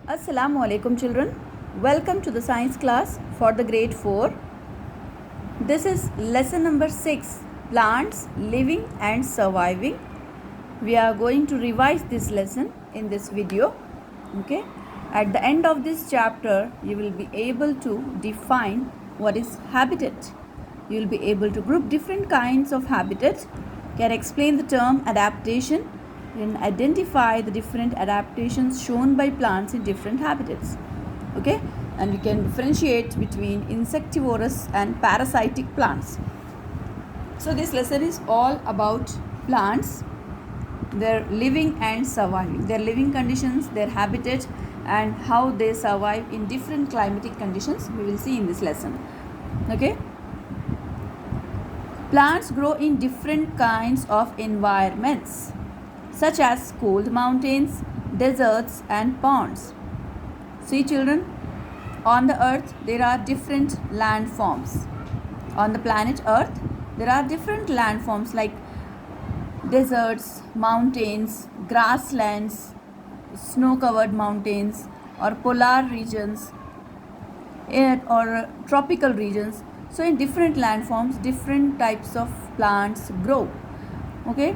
Assalamu alaikum children. Welcome to the science class for the grade 4. This is lesson number 6, plants living and surviving. We are going to revise this lesson in this video. Okay. At the end of this chapter, you will be able to define what is habitat. You will be able to group different kinds of habitat, can explain the term adaptation, and identify the different adaptations shown by plants in different habitats. Okay, and we can differentiate between insectivorous and parasitic plants. So this lesson is all about plants, their living and surviving, their living conditions, their habitat, and how they survive in different climatic conditions. We will see in this lesson. Okay. Plants grow in different kinds of environments, such as cold mountains, deserts, and ponds. See children, on the earth there are different landforms. On the planet earth there are different landforms like deserts, mountains, grasslands, snow-covered mountains, or polar regions, or tropical regions. So in different landforms, different types of plants grow. Okay.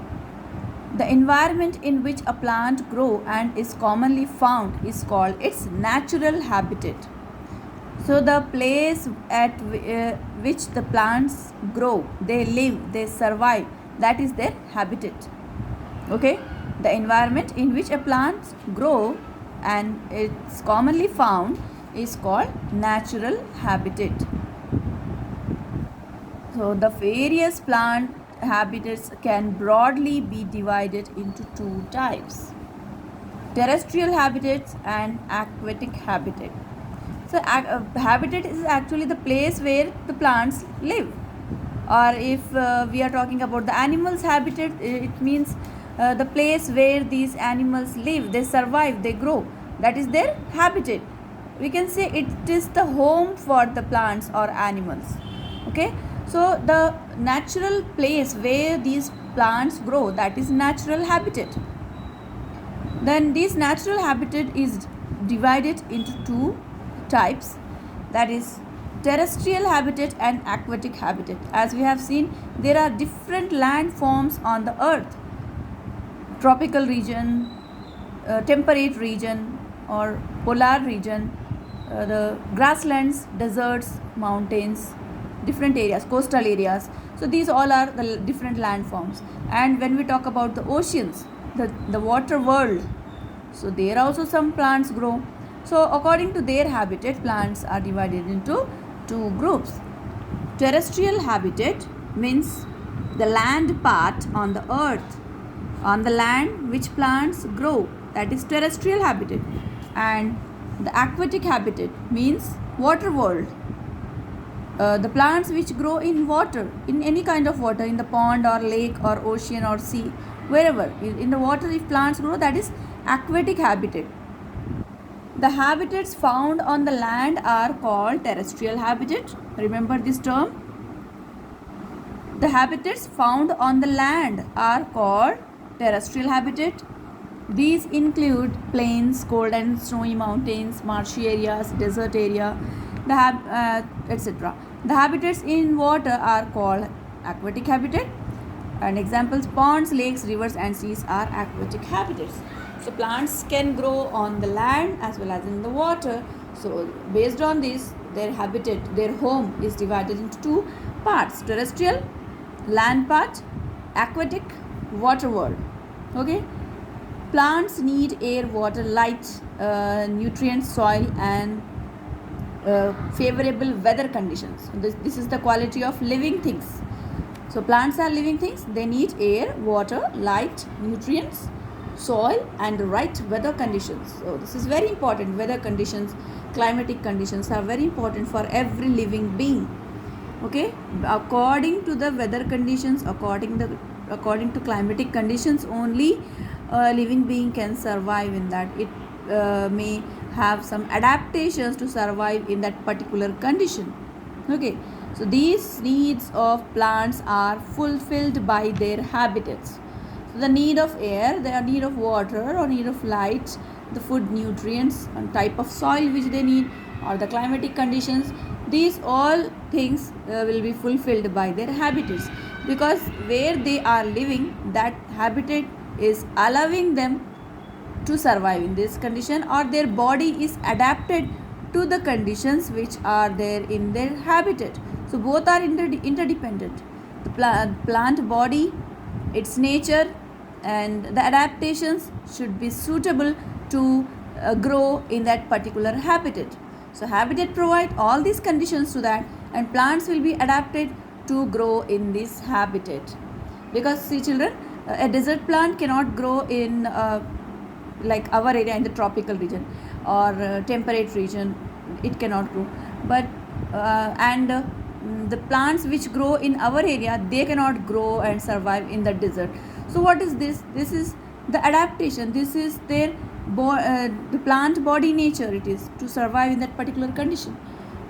The environment in which a plant grows and is commonly found is called its natural habitat. So the place at which the plants grow, they live, they survive, that is their habitat. Okay. The environment in which a plant grow and it's commonly found is called natural habitat. So the various plant habitats can broadly be divided into two types: terrestrial habitats and aquatic habitat. So habitat is actually the place where the plants live, or if we are talking about the animals habitat, it means the place where these animals live, they survive, they grow, that is their habitat. We can say it is the home for the plants or animals. Okay. So the natural place where these plants grow, that is natural habitat. Then this natural habitat is divided into two types, that is terrestrial habitat and aquatic habitat. As we have seen, there are different landforms on the earth: tropical region, temperate region, or polar region, the grasslands, deserts, mountains, different areas, coastal areas. So these all are the different landforms. And when we talk about the oceans, the water world, so there also some plants grow. So according to their habitat, plants are divided into two groups. Terrestrial habitat means the land part on the earth, on the land which plants grow, that is terrestrial habitat. And the aquatic habitat means water world, the plants which grow in water, in any kind of water, in the pond or lake or ocean or sea, wherever in the water if plants grow, that is aquatic habitat. The habitats found on the land are called terrestrial habitat. Remember this term. The habitats found on the land are called terrestrial habitat. These include plains, cold and snowy mountains, marshy areas, desert area, etc. The habitats in water are called aquatic habitat. And examples: ponds, lakes, rivers, and seas are aquatic habitats. So plants can grow on the land as well as in the water. So based on this, their habitat, their home is divided into two parts: terrestrial, land part; aquatic, water world. Okay. Plants need air, water, light, nutrients, soil, and favorable weather conditions. This is the quality of living things. So plants are living things. They need air, water, light, nutrients, soil, and the right weather conditions. So this is very important. Weather conditions, climatic conditions are very important for every living being. Okay. According to the weather conditions, according to climatic conditions, only a living being can survive in that. It may have some adaptations to survive in that particular condition. Okay. So these needs of plants are fulfilled by their habitats. So the need of air, their need of water, or need of light, the food nutrients and type of soil which they need, or the climatic conditions. These all things will be fulfilled by their habitats, because where they are living, that habitat is allowing them to survive in this condition, or their body is adapted to the conditions which are there in their habitat. So both are interdependent. The plant body, its nature, and the adaptations should be suitable to grow in that particular habitat. So habitat provide all these conditions to that, and plants will be adapted to grow in this habitat. Because see children, a desert plant cannot grow in like our area in the tropical region or temperate region. It cannot grow, but the plants which grow in our area, they cannot grow and survive in the desert. So what is this? This is the adaptation. This is their the plant body nature. It is to survive in that particular condition.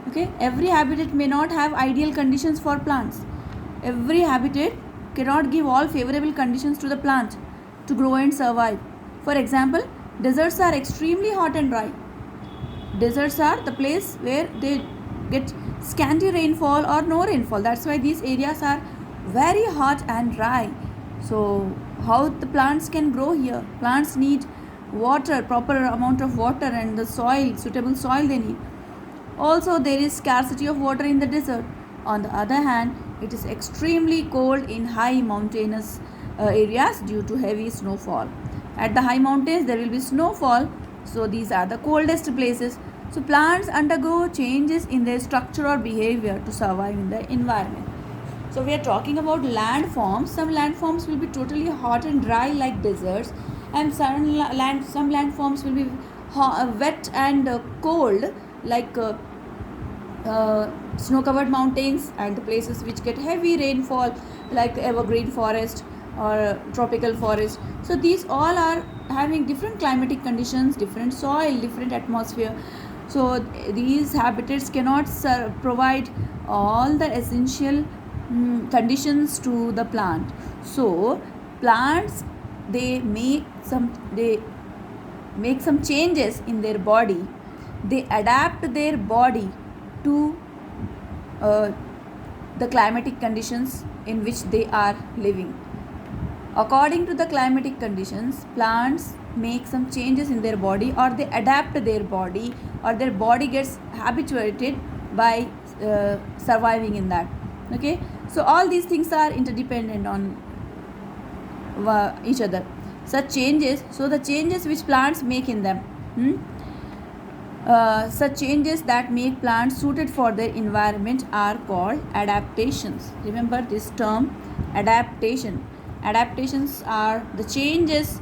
Okay, every habitat may not have ideal conditions for plants. Every habitat cannot give all favorable conditions to the plant to grow and survive. For example, deserts are extremely hot and dry. Deserts are the place where they get scanty rainfall or no rainfall. That's why these areas are very hot and dry. So how the plants can grow here? Plants need water, proper amount of water, and the soil, suitable soil they need. Also, there is scarcity of water in the desert. On the other hand, it is extremely cold in high mountainous areas due to heavy snowfall. At the high mountains, there will be snowfall, so these are the coldest places. So plants undergo changes in their structure or behavior to survive in the environment. So we are talking about landforms. Some landforms will be totally hot and dry like deserts, and some landforms will be wet and cold like snow-covered mountains, and the places which get heavy rainfall like evergreen forest or tropical forest. So these all are having different climatic conditions, different soil, different atmosphere. So these habitats cannot provide all the essential conditions to the plant. So plants, they make some changes in their body. They adapt their body to the climatic conditions in which they are living. According to the climatic conditions, plants make some changes in their body, or they adapt their body, or their body gets habituated by surviving in that. Okay, so all these things are interdependent on each other. Such changes, so the changes which plants make in them, such changes that make plants suited for their environment are called adaptations. Remember this term, adaptation. Adaptations are the changes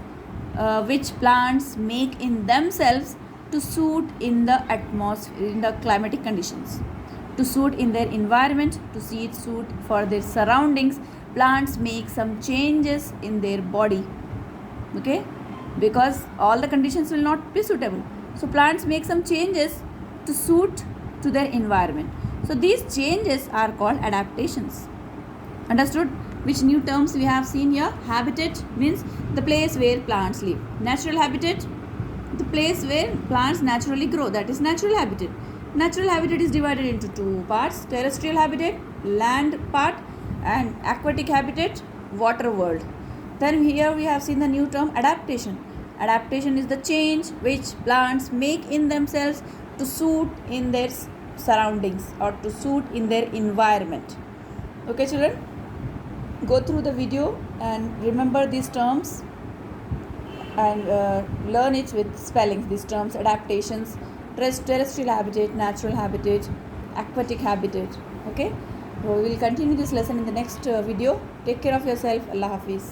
which plants make in themselves to suit in the atmosphere, in the climatic conditions, to suit in their environment, to suit for their surroundings. Plants make some changes in their body. Okay, because all the conditions will not be suitable. So plants make some changes to suit to their environment. So these changes are called adaptations. Understood? Which new terms we have seen here? Habitat means the place where plants live. Natural habitat, the place where plants naturally grow. That is natural habitat. Natural habitat is divided into two parts: terrestrial habitat, land part, and aquatic habitat, water world. Then here we have seen the new term adaptation. Adaptation is the change which plants make in themselves to suit in their surroundings or to suit in their environment. Okay children, go through the video and remember these terms and learn it with spellings. These terms: adaptations, terrestrial habitat, natural habitat, aquatic habitat. Okay, so we will continue this lesson in the next video. Take care of yourself. Allah Hafiz.